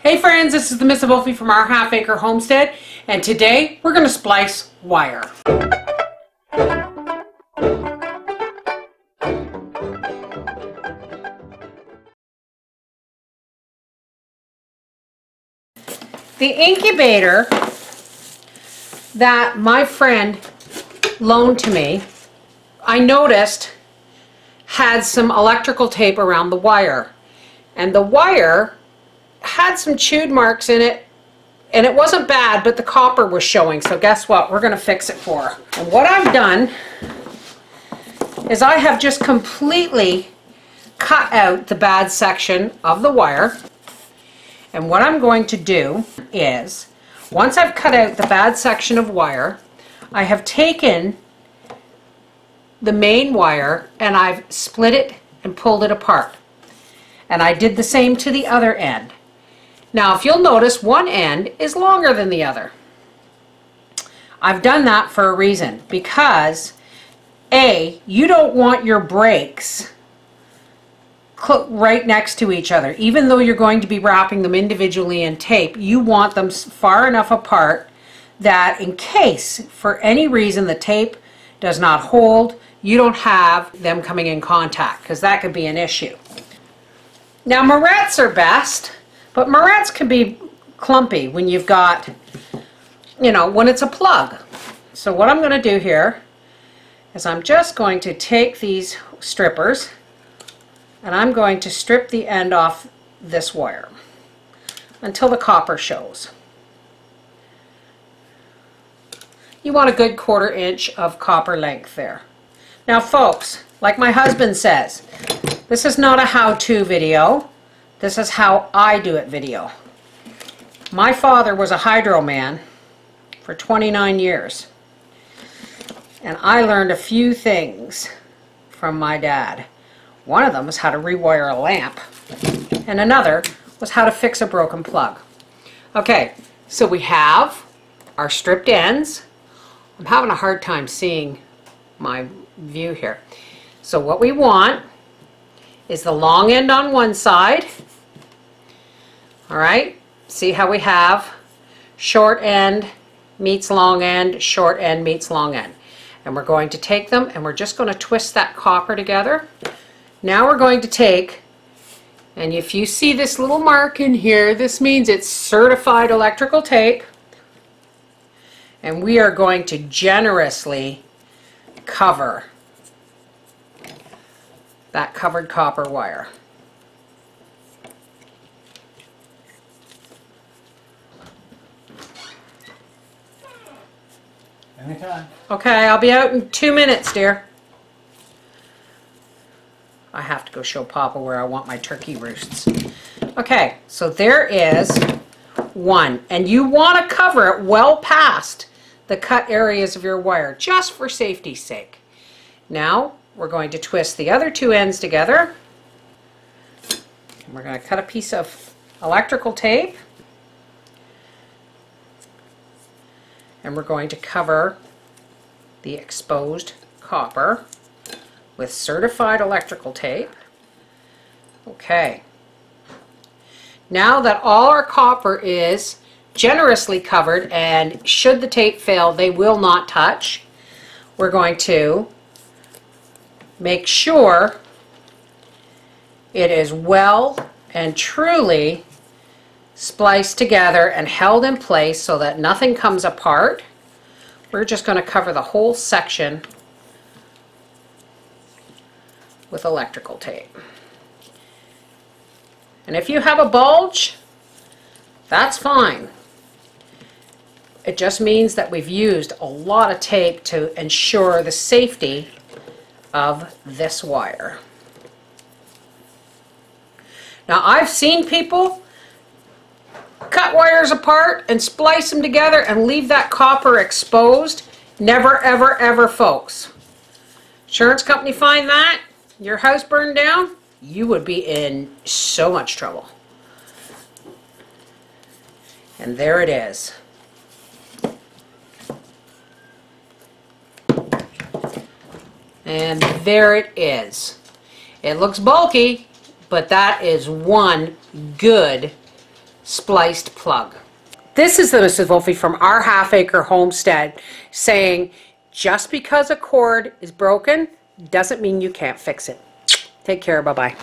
Hey friends, this is the Miss Wolfie from our Half Acre Homestead, and today we're going to splice wire. The incubator that my friend loaned to me, I noticed had some electrical tape around the wire, and the wire had some chewed marks in it, and it wasn't bad, but the copper was showing. So guess what? We're going to fix it for her. And what I've done is I have just completely cut out the bad section of the wire. And what I'm going to do is, once I've cut out the bad section of wire, I have taken the main wire and I've split it and pulled it apart. And I did the same to the other end. Now, if you'll notice, one end is longer than the other. I've done that for a reason, because A, you don't want your breaks right next to each other. Even though you're going to be wrapping them individually in tape, you want them far enough apart that in case for any reason the tape does not hold, you don't have them coming in contact, because that could be an issue. Now, morettes are best, but morettes can be clumpy when you've got, when it's a plug. So what I'm going to do here is I'm just going to take these strippers and I'm going to strip the end off this wire until the copper shows. You want a good 1/4 inch of copper length there. Now folks, like my husband says, this is not a how-to video. This is how I do it video. My father was a hydro man for 29 years. And I learned a few things from my dad. One of them was how to rewire a lamp. And another was how to fix a broken plug. Okay, so we have our stripped ends. I'm having a hard time seeing my view here. So what we want is the long end on one side. All right, see how we have short end meets long end, short end meets long end. And we're going to take them and we're just going to twist that copper together. Now we're going to take, and if you see this little mark in here, this means it's certified electrical tape. And we are going to generously cover that covered copper wire. Anytime. Okay, I'll be out in 2 minutes, dear. I have to go show Papa where I want my turkey roosts. Okay, so there is one. And you want to cover it well past the cut areas of your wire, just for safety's sake. Now, we're going to twist the other 2 ends together. And we're going to cut a piece of electrical tape. And we're going to cover the exposed copper with certified electrical tape. Okay. Now that all our copper is generously covered, and should the tape fail, they will not touch, we're going to make sure it is well and truly spliced together and held in place so that nothing comes apart. We're just going to cover the whole section with electrical tape. And if you have a bulge, that's fine. It just means that we've used a lot of tape to ensure the safety of this wire. Now, I've seen people cut wires apart and splice them together and leave that copper exposed. Never, ever, ever, folks. Insurance company find that, your house burned down, you would be in so much trouble. And there it is. And there it is. It looks bulky, but that is one good spliced plug. This is the Mrs. Wolfie from our half-acre homestead saying, just because a cord is broken doesn't mean you can't fix it. Take care. Bye-bye.